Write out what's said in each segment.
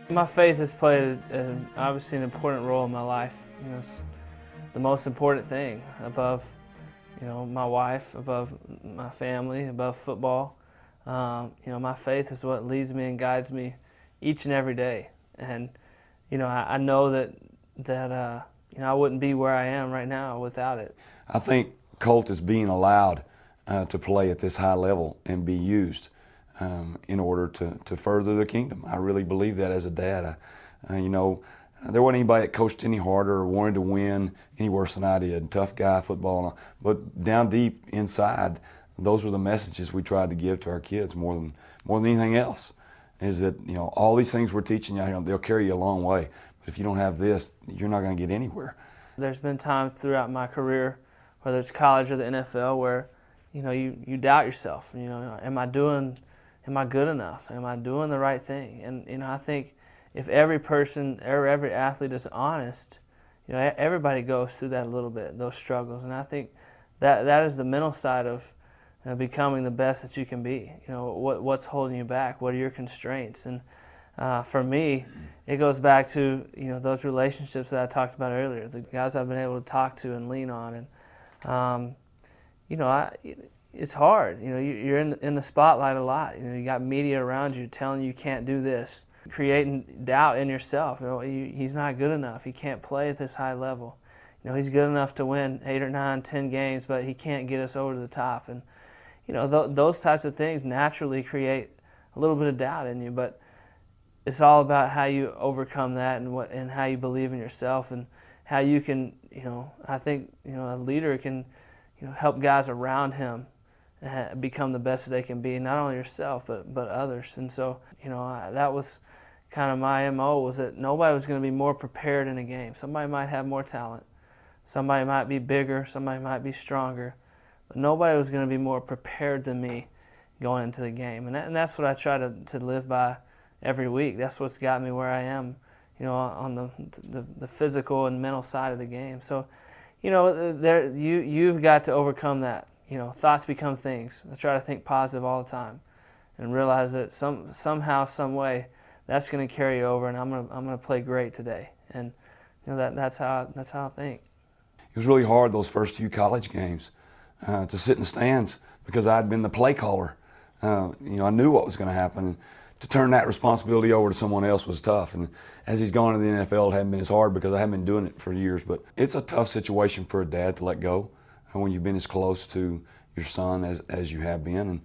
My faith has played obviously an important role in my life. It's the most important thing above, my wife, above my family, above football. My faith is what leads me and guides me each and every day. And, I know that I wouldn't be where I am right now without it. I think Colt is being allowed to play at this high level and be used in order to further the kingdom. I really believe that as a dad. There wasn't anybody that coached any harder or wanted to win any worse than I did. Tough guy, football. But down deep inside, those were the messages we tried to give to our kids more than anything else. Is that all these things we're teaching you, they'll carry you a long way. But if you don't have this, you're not going to get anywhere. There's been times throughout my career, whether it's college or the NFL, where you doubt yourself. Am I good enough? Am I doing the right thing? And I think if every person or every athlete is honest, everybody goes through that a little bit, those struggles. And I think that is the mental side of becoming the best that you can be. What's holding you back? What are your constraints? And for me, it goes back to those relationships that I talked about earlier, the guys I've been able to talk to and lean on. And it's hard. You're in the spotlight a lot. You got media around you telling you can't do this, creating doubt in yourself. He's not good enough. He can't play at this high level. He's good enough to win 8 or 9, 10 games, but he can't get us over to the top. And those types of things naturally create a little bit of doubt in you. But it's all about how you overcome that and how you believe in yourself and how you can. I think a leader can help guys around him become the best they can be, not only yourself but others. And so that was kind of my MO, was that nobody was going to be more prepared in a game. Somebody might have more talent, somebody might be bigger, somebody might be stronger, but nobody was going to be more prepared than me going into the game. And that's what I try to live by every week. That's what's got me where I am, on the physical and mental side of the game. So you've got to overcome that. Thoughts become things. I try to think positive all the time, and realize that somehow, some way, that's going to carry over, and I'm gonna play great today. And that's how I think. It was really hard those first few college games to sit in the stands because I'd been the play caller. I knew what was going to happen. And to turn that responsibility over to someone else was tough. And as he's gone to the NFL, it hadn't been as hard because I haven't been doing it for years. But it's a tough situation for a dad to let go when you've been as close to your son as you have been.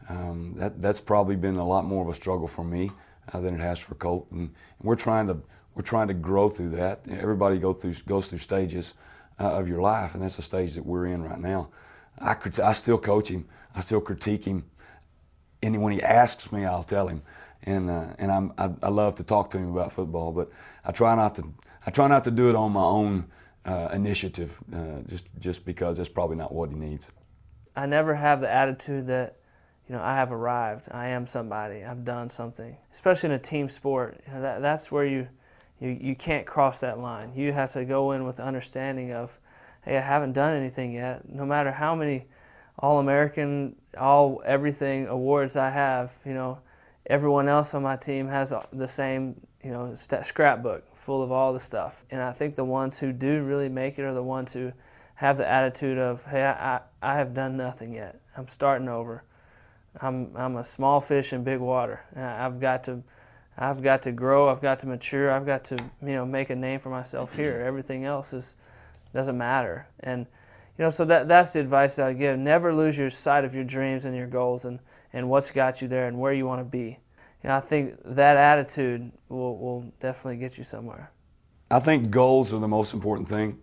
And that's probably been a lot more of a struggle for me than it has for Colt. And we're trying to grow through that. Everybody goes through stages of your life, and that's the stage that we're in right now. I still coach him. I still critique him. And when he asks me, I'll tell him. And I love to talk to him about football, but I try not to do it on my own initiative, just because that's probably not what he needs. I never have the attitude that I have arrived. I am somebody. I've done something. Especially in a team sport, that's where you can't cross that line. You have to go in with the understanding of, hey, I haven't done anything yet. No matter how many All-American, everything awards I have, everyone else on my team has the same, scrapbook full of all the stuff. And I think the ones who do really make it are the ones who have the attitude of, hey, I have done nothing yet. I'm starting over. I'm a small fish in big water. And I've got to grow. I've got to mature. I've got to make a name for myself here. Everything else doesn't matter. And so that's the advice that I give. Never lose your sight of your dreams and your goals and what's got you there and where you want to be. I think that attitude will definitely get you somewhere. I think goals are the most important thing,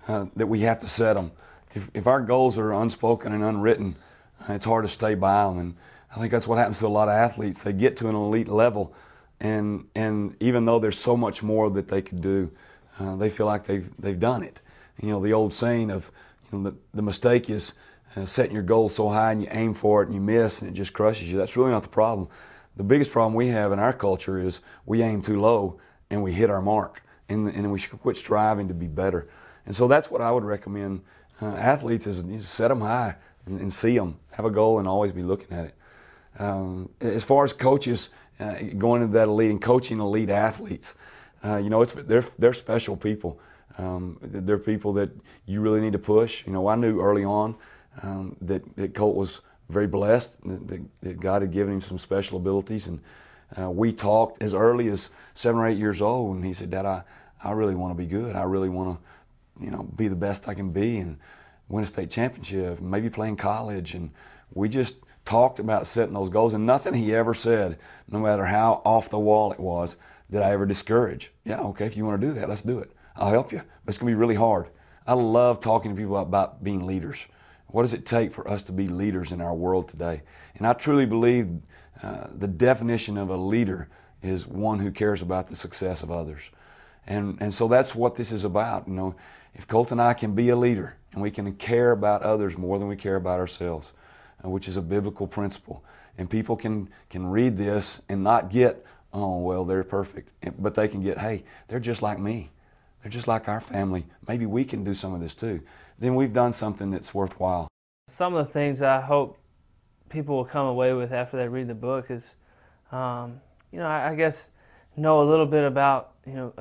that we have to set them. If our goals are unspoken and unwritten, it's hard to stay by them. And I think that's what happens to a lot of athletes. They get to an elite level, and even though there's so much more that they could do, they feel like they've done it. The old saying of the mistake is setting your goal so high and you aim for it and you miss and it just crushes you. That's really not the problem. The biggest problem we have in our culture is we aim too low and we hit our mark, and we should quit striving to be better. And so that's what I would recommend athletes is set them high and see them, have a goal and always be looking at it. As far as coaches, going into that elite and coaching elite athletes, they're special people. They're people that you really need to push. I knew early on that Colt was very blessed, that God had given him some special abilities, and we talked as early as 7 or 8 years old, and he said, "Dad, I really want to be good. I really want to, be the best I can be and win a state championship, maybe play in college." And we just talked about setting those goals, and nothing he ever said, no matter how off the wall it was, did I ever discourage. Yeah, okay, if you want to do that, let's do it. I'll help you, but it's going to be really hard. I love talking to people about being leaders. What does it take for us to be leaders in our world today? And I truly believe the definition of a leader is one who cares about the success of others. And so that's what this is about. If Colt and I can be a leader and we can care about others more than we care about ourselves, which is a biblical principle, and people can read this and not get, oh, well, they're perfect, but they can get, hey, they're just like me. They're just like our family. Maybe we can do some of this too. Then we've done something that's worthwhile. Some of the things I hope people will come away with after they read the book is, I guess, know a little bit about,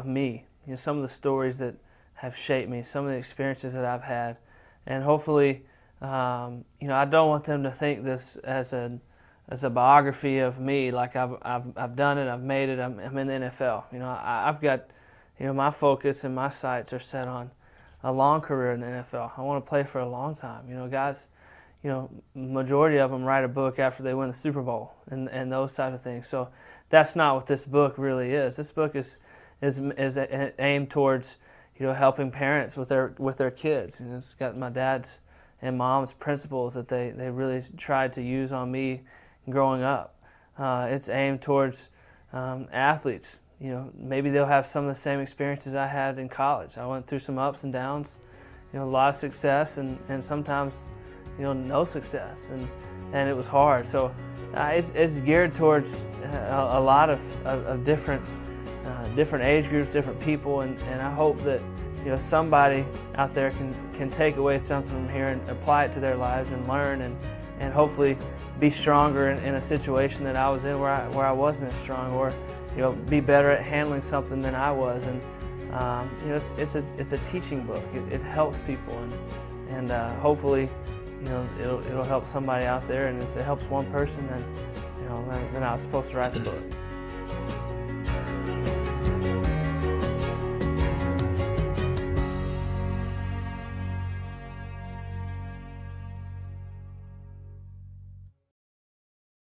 me. Some of the stories that have shaped me, some of the experiences that I've had, and hopefully, I don't want them to think this as a biography of me. Like I've done it, I've made it, I'm in the NFL. I've got, my focus and my sights are set on a long career in the NFL. I want to play for a long time. Guys, majority of them write a book after they win the Super Bowl and those type of things. So that's not what this book really is. This book is aimed towards, helping parents with their kids. It's got my dad's and mom's principles that they really tried to use on me growing up. It's aimed towards athletes. Maybe they'll have some of the same experiences I had in college. I went through some ups and downs, a lot of success and sometimes, no success, and it was hard. So it's geared towards a lot of different age groups, different people, and I hope that somebody out there can take away something from here and apply it to their lives and learn and hopefully be stronger in a situation that I was in where I wasn't as strong, or be better at handling something than I was. And it's a teaching book. It helps people, and hopefully it'll help somebody out there. And if it helps one person, then I was supposed to write the book.